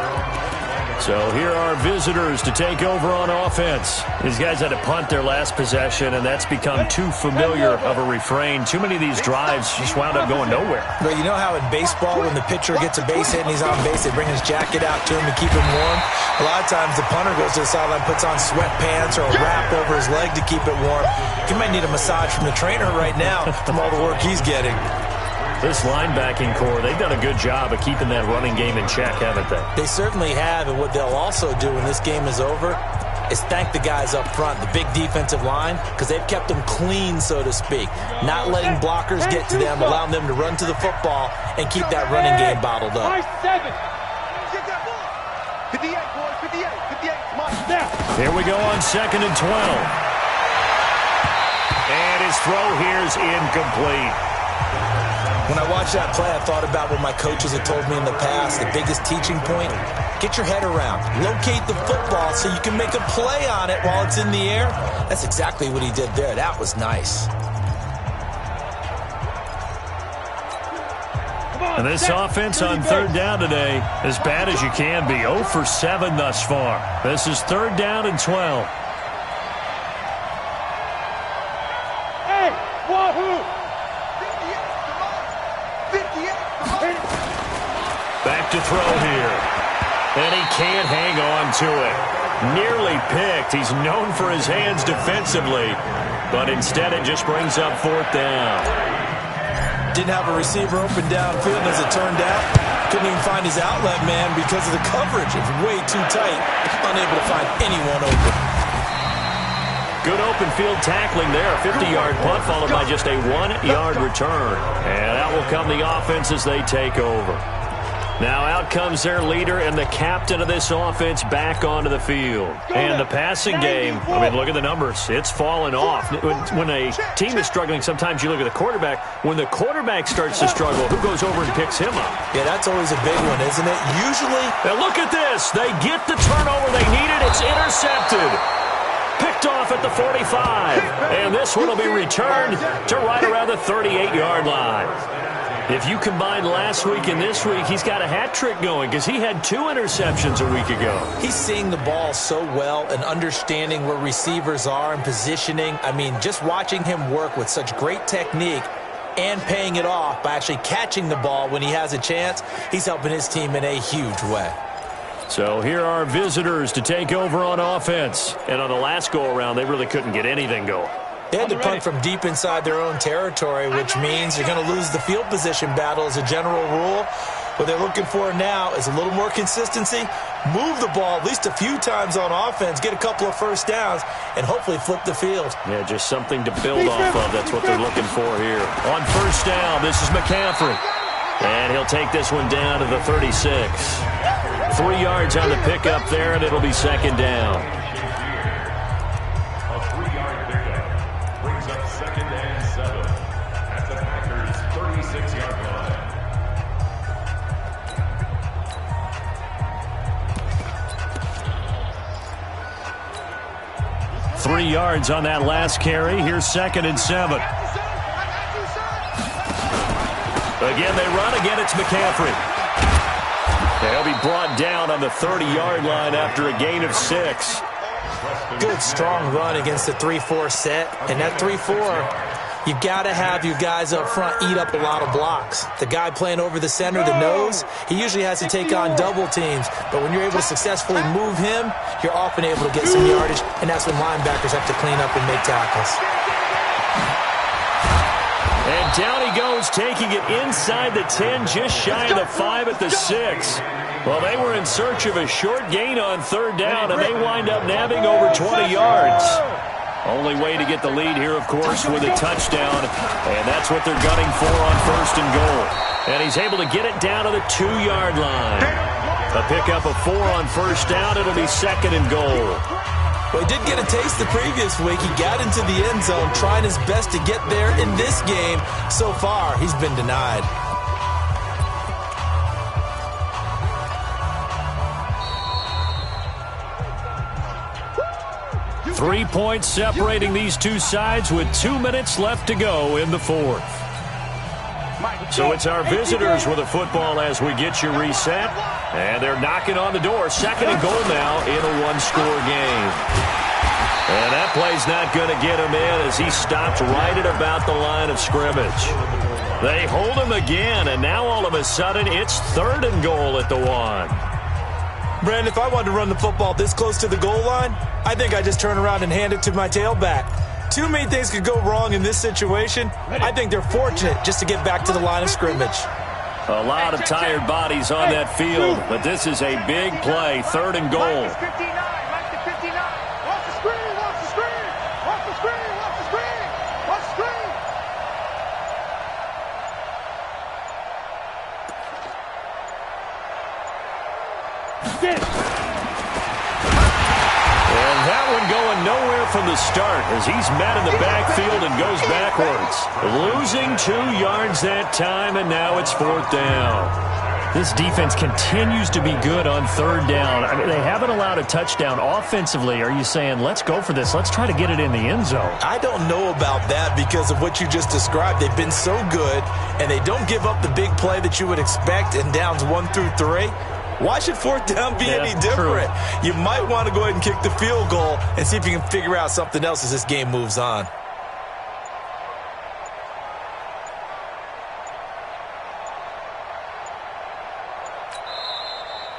So here are visitors to take over on offense. These guys had to punt their last possession, and that's become too familiar of a refrain. Too many of these drives just wound up going nowhere. But you know how in baseball, when the pitcher gets a base hit and he's on base, they bring his jacket out to him to keep him warm? A lot of times the punter goes to the sideline, puts on sweatpants or a wrap over his leg to keep it warm. He might need a massage from the trainer right now from all the work he's getting. This linebacking core, they've done a good job of keeping that running game in check, haven't they? They certainly have, and what they'll also do when this game is over is thank the guys up front, the big defensive line, because they've kept them clean, so to speak. Not letting blockers get to them, allowing them to run to the football and keep that running game bottled up. Here we go on 2nd and 12. And his throw here is incomplete. When I watched that play, I thought about what my coaches had told me in the past. The biggest teaching point, get your head around. Locate the football so you can make a play on it while it's in the air. That's exactly what he did there. That was nice. And this offense on third down today, as bad as you can be, 0 for 7 thus far. This is third down and 12. Hey, wahoo! Back to throw here. And he can't hang on to it. Nearly picked. He's known for his hands defensively, but instead it just brings up fourth down. Didn't have a receiver open downfield as it turned out. Couldn't even find his outlet man because of the coverage. It's way too tight. Unable to find anyone open. Good open field tackling there. A 50-yard punt followed by just a 1-yard return. And out will come the offense as they take over. Now out comes their leader and the captain of this offense back onto the field. And the passing game, I mean, look at the numbers. It's fallen off. When a team is struggling, sometimes you look at the quarterback. When the quarterback starts to struggle, who goes over and picks him up? Yeah, that's always a big one, isn't it? Usually. Now look at this. They get the turnover they needed. It's intercepted. Picked off at the 45. And this one will be returned to right around the 38-yard line. If you combine last week and this week, he's got a hat trick going because he had 2 interceptions a week ago. He's seeing the ball so well and understanding where receivers are and positioning. I mean, just watching him work with such great technique and paying it off by actually catching the ball when he has a chance, he's helping his team in a huge way. So here are visitors to take over on offense. And on the last go-around, they really couldn't get anything going. They had to punt from deep inside their own territory, which means you're going to lose the field position battle as a general rule. What they're looking for now is a little more consistency, move the ball at least a few times on offense, get a couple of first downs, and hopefully flip the field. Yeah, just something to build off of. That's what they're looking for here. On first down, this is McCaffrey. And he'll take this one down to the 36. 3 yards on the pickup there, and it'll be second down. 3 yards on that last carry. Here's second and 7. Again, they run. Again, it's McCaffrey. They'll be brought down on the 30-yard line after a gain of 6. Good, strong run against the 3-4 set. And that 3-4, you've got to have your guys up front eat up a lot of blocks. The guy playing over the center, the nose, he usually has to take on double teams. But when you're able to successfully move him, you're often able to get some yardage, and that's when linebackers have to clean up and make tackles. And down he goes, taking it inside the 10, just shy of the 5 at the 6. Well, they were in search of a short gain on third down, and they wind up nabbing over 20 yards. Only way to get the lead here, of course, with a touchdown, and that's what they're gunning for on first and goal. And he's able to get it down to the 2-yard line. A pickup of 4 on first down. It'll be second and goal. Well, he did get a taste the previous week. He got into the end zone, trying his best to get there in this game. So far, he's been denied. 3 points separating these two sides with 2 minutes left to go in the fourth. So it's our visitors with a football as we get you reset. And they're knocking on the door. Second and goal now in a one-score game. And that play's not going to get him in as he stopped right at about the line of scrimmage. They hold him again, and now all of a sudden it's third and goal at the 1. Brandon, if I wanted to run the football this close to the goal line, I think I just turn around and hand it to my tailback. Too many things could go wrong in this situation. I think they're fortunate just to get back to the line of scrimmage. A lot of tired bodies on that field, but this is a big play, third and goal. And that one going nowhere from the start as he's met in the backfield and goes backwards. Losing 2 yards that time, and now it's fourth down. This defense continues to be good on third down. I mean, they haven't allowed a touchdown offensively. Are you saying, let's go for this? Let's try to get it in the end zone. I don't know about that because of what you just described. They've been so good, and they don't give up the big play that you would expect in downs 1 through 3. Why should fourth down be any different? True. You might want to go ahead and kick the field goal and see if you can figure out something else as this game moves on.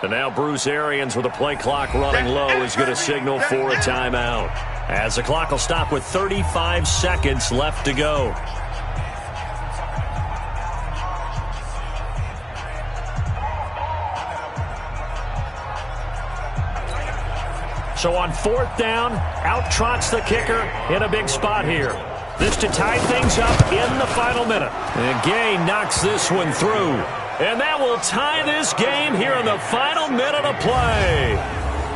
And now Bruce Arians with the play clock running low is going to signal for a timeout. As the clock will stop with 35 seconds left to go. So on fourth down, out trots the kicker in a big spot here. This to tie things up in the final minute. And Gay knocks this one through. And that will tie this game here in the final minute of play.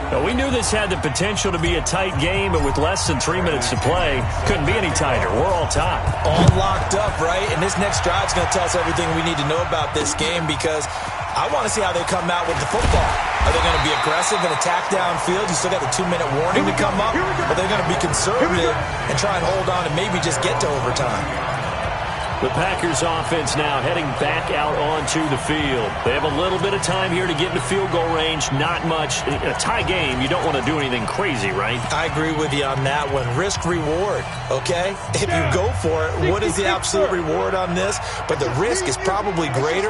Now, we knew this had the potential to be a tight game, but with less than 3 minutes to play, couldn't be any tighter. We're all tied. All locked up, right? And this next drive is going to tell us everything we need to know about this game because I want to see how they come out with the football. Are they going to be aggressive and attack downfield? You still got the 2-minute warning to come up. Or are they going to be conservative and try and hold on and maybe just get to overtime? The Packers offense now heading back out onto the field. They have a little bit of time here to get into field goal range. Not much. A tie game, you don't want to do anything crazy, right? I agree with you on that one. Risk reward, okay? If you go for it, what is the absolute reward on this? But the risk is probably greater.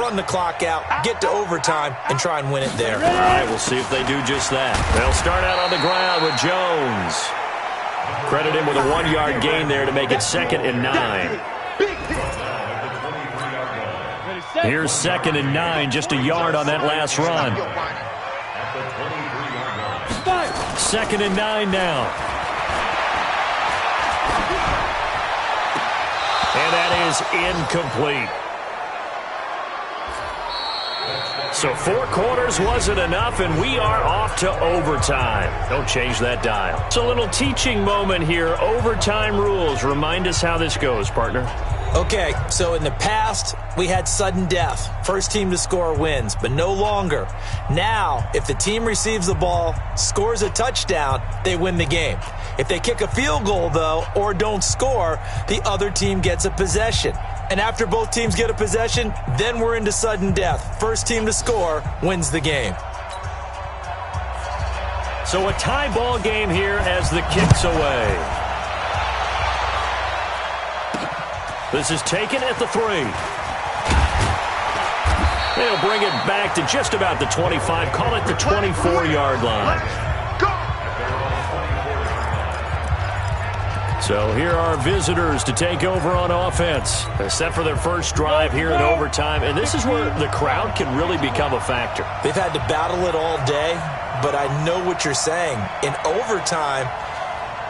Run the clock out, get to overtime, and try and win it there. All right, we'll see if they do just that. They'll start out on the ground with Jones. Credit him with a 1-yard gain there to make it 2nd and 9. Here's 2nd and 9, just a yard on that last run. 2nd and 9 now. And that is incomplete. So 4 quarters wasn't enough, and we are off to overtime. Don't change that dial. It's a little teaching moment here. Overtime rules. Remind us how this goes, partner. Okay, so in the past, we had sudden death. First team to score wins, but no longer. Now, if the team receives the ball, scores a touchdown, they win the game. If they kick a field goal, though, or don't score, the other team gets a possession. And after both teams get a possession, then we're into sudden death. First team to score wins the game. So a tie ball game here as the kick's away. This is taken at the 3. They'll bring it back to just about the 25. Call it the 24-yard line. So here are visitors to take over on offense. They're set for their first drive here in overtime. And this is where the crowd can really become a factor. They've had to battle it all day, but I know what you're saying. In overtime,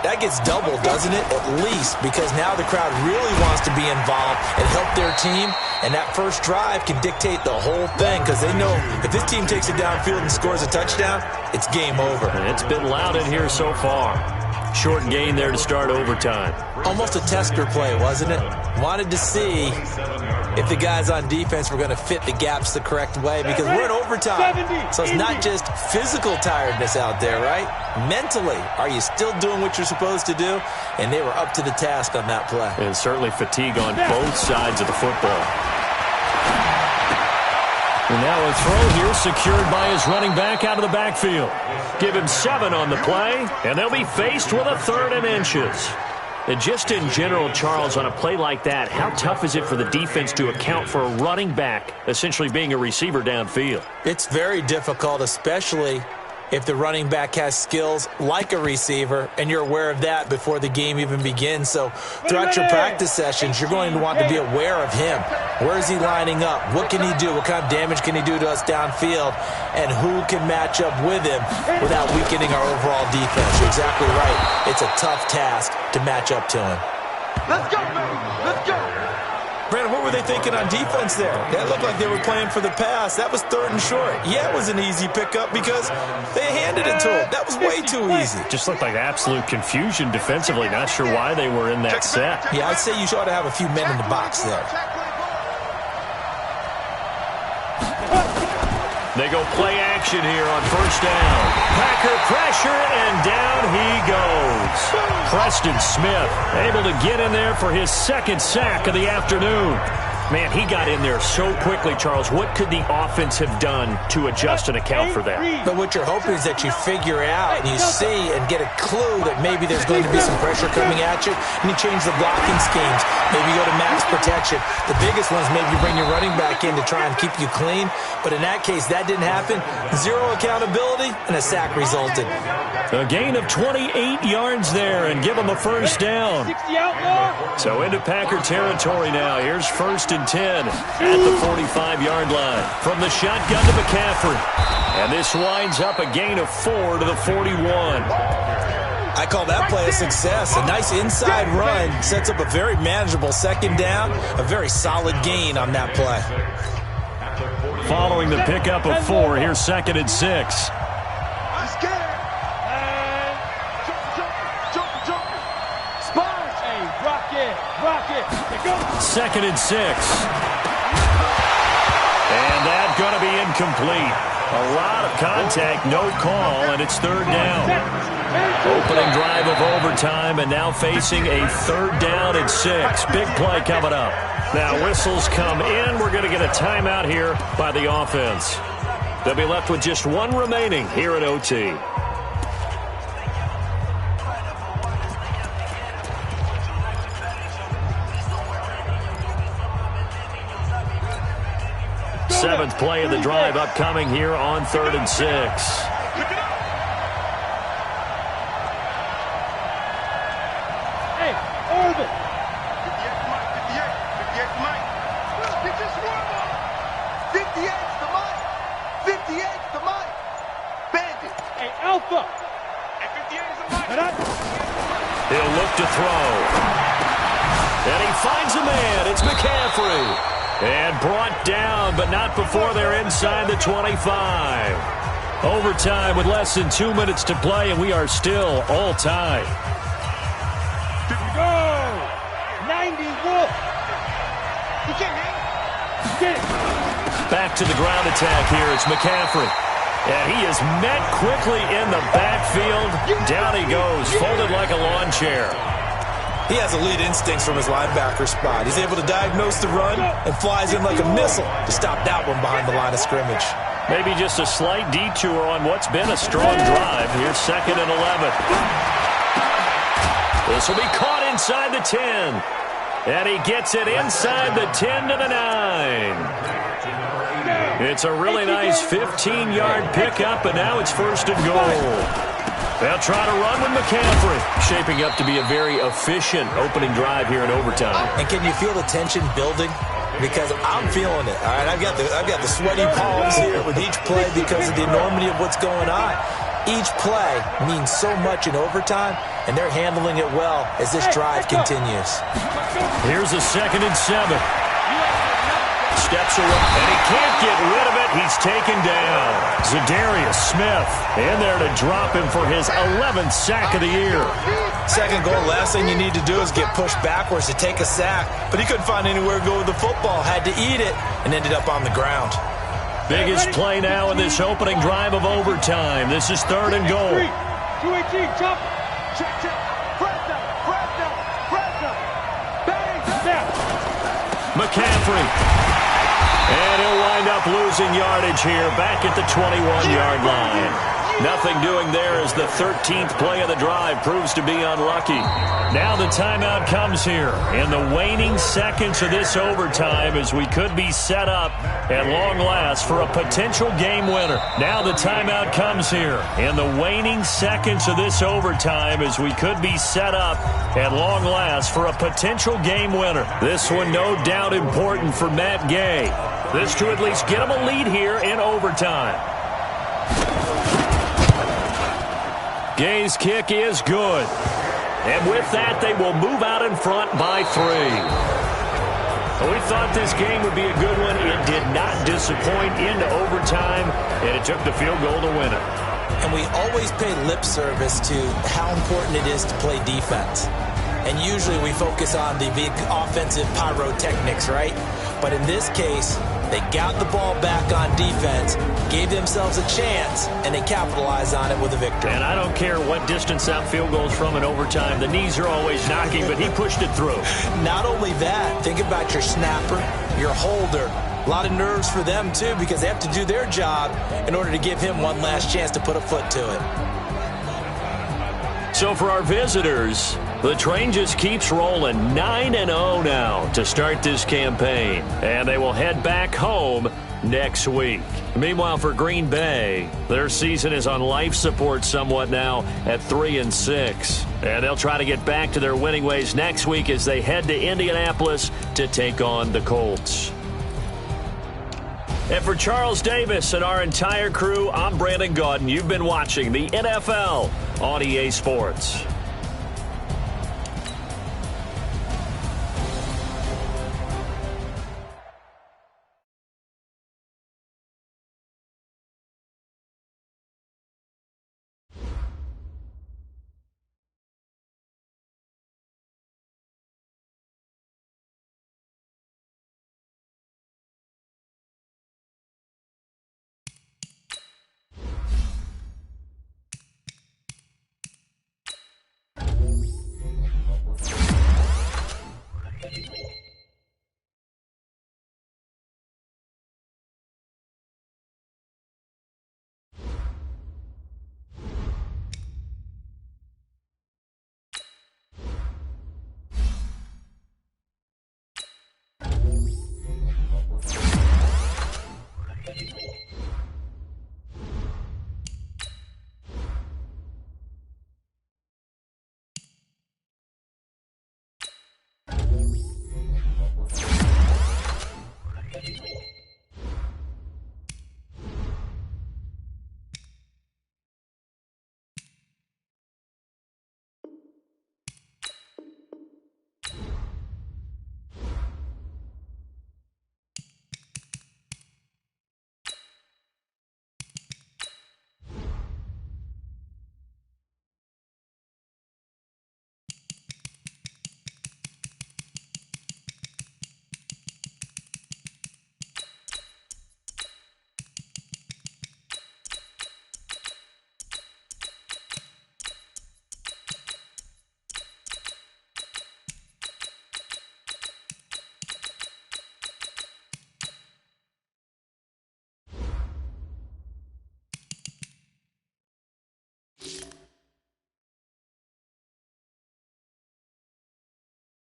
that gets doubled, doesn't it? At least, because now the crowd really wants to be involved and help their team. And that first drive can dictate the whole thing because they know if this team takes it downfield and scores a touchdown, it's game over. And it's been loud in here so far. Short gain there to start overtime. Almost a tester play, wasn't it? Wanted to see if the guys on defense were going to fit the gaps the correct way because we're in overtime. So it's not just physical tiredness out there, right? Mentally, are you still doing what you're supposed to do? And they were up to the task on that play. And certainly fatigue on both sides of the football. And now a throw here secured by his running back out of the backfield. Give him 7 on the play, and they'll be faced with a 3rd and inches. And just in general, Charles, on a play like that, how tough is it for the defense to account for a running back essentially being a receiver downfield? It's very difficult, especially if the running back has skills like a receiver, and you're aware of that before the game even begins. So throughout your practice sessions, you're going to want to be aware of him. Where is he lining up? What can he do? What kind of damage can he do to us downfield? And who can match up with him without weakening our overall defense? You're exactly right. It's a tough task to match up to him. Let's go, baby. Let's go. Brandon, what were they thinking on defense there? That looked like they were playing for the pass. That was 3rd and short. Yeah, it was an easy pickup because they handed it to him. That was way too easy. Just looked like absolute confusion defensively. Not sure why they were in that set. Yeah, I'd say you ought to have a few men in the box there. They go play action here on first down. Packer pressure, and down he goes. Preston Smith able to get in there for his second sack of the afternoon. Man, he got in there so quickly, Charles. What could the offense have done to adjust and account for that? But what you're hoping is that you figure out and you see and get a clue that maybe there's going to be some pressure coming at you, and you change the blocking schemes. Maybe go to max protection. The biggest one is maybe you bring your running back in to try and keep you clean. But in that case, that didn't happen. Zero accountability, and a sack resulted. A gain of 28 yards there and give them a first down. So into Packer territory now. Here's first and 10 at the 45-yard line. From the shotgun to McCaffrey. And this winds up a gain of 4 to the 41. I call that play a success. A nice inside run sets up a very manageable second down. A very solid gain on that play. Following the pickup of 4, here's second and 6. I'm scared. And jump. Sponge. Hey, rock it. Go. Second and 6. And that's going to be incomplete. A lot of contact, no call, and it's third down. Opening drive of overtime, and now facing a third down and 6. Big play coming up. Now whistles come in. We're going to get a timeout here by the offense. They'll be left with just one remaining here at OT. Seventh play of the drive upcoming here on third and 6. Hey, Irvin. 58 Mike. Get your swarm on. 58's the Mike. 58's the Mike. Bandit. Hey, Alpha. And 58's the Mike. He'll look to throw. And he finds a man. It's McCaffrey. And brought down, but not before they're inside the 25. Overtime with less than 2 minutes to play, and we are still all tied. Go! 90 Wolf. You can't hang. Get it. Back to the ground attack here. It's McCaffrey. And he is met quickly in the backfield. Down he goes, folded like a lawn chair. He has elite instincts from his linebacker spot. He's able to diagnose the run and flies in like a missile to stop that one behind the line of scrimmage. Maybe just a slight detour on what's been a strong drive. Here's second and 11. This will be caught inside the 10. And he gets it inside the 10 to the 9. It's a really nice 15-yard pickup, and now it's first and goal. They'll try to run with McCaffrey. Shaping up to be a very efficient opening drive here in overtime. And can you feel the tension building? Because I'm feeling it. All right, I've got the sweaty palms here with each play because of the enormity of what's going on. Each play means so much in overtime, and they're handling it well as this drive continues. Here's a second and 7. Steps away, and he can't get rid of it. He's taken down. Za'Darius Smith in there to drop him for his 11th sack of the year. Second goal, last thing you need to do is get pushed backwards to take a sack. But he couldn't find anywhere to go with the football, had to eat it, and ended up on the ground. Biggest play now in this opening drive of overtime. This is third and goal. 218, jump. Check. Press down. Bang, snap. McCaffrey. And he'll wind up losing yardage here back at the 21-yard line. Nothing doing there as the 13th play of the drive proves to be unlucky. Now the timeout comes here in the waning seconds of this overtime as we could be set up at long last for a potential game winner. Now the timeout comes here in the waning seconds of this overtime as we could be set up at long last for a potential game winner. This one no doubt important for Matt Gay. This to at least get him a lead here in overtime. Gay's kick is good. And with that, they will move out in front by 3. We thought this game would be a good one. It did not disappoint into overtime, and it took the field goal to win it. And we always pay lip service to how important it is to play defense. And usually we focus on the big offensive pyrotechnics, right? But in this case, They got the ball back on defense, gave themselves a chance, and they capitalized on it with a victory. And I don't care what distance that field goes from in overtime. The knees are always knocking, but he pushed it through. Not only that, think about your snapper, your holder. A lot of nerves for them, too, because they have to do their job in order to give him one last chance to put a foot to it. So for our visitors, the train just keeps rolling 9-0 now to start this campaign. And they will head back home next week. Meanwhile, for Green Bay, their season is on life support somewhat now at 3-6. And they'll try to get back to their winning ways next week as they head to Indianapolis to take on the Colts. And for Charles Davis and our entire crew, I'm Brandon Gaudin. You've been watching the NFL on EA Sports.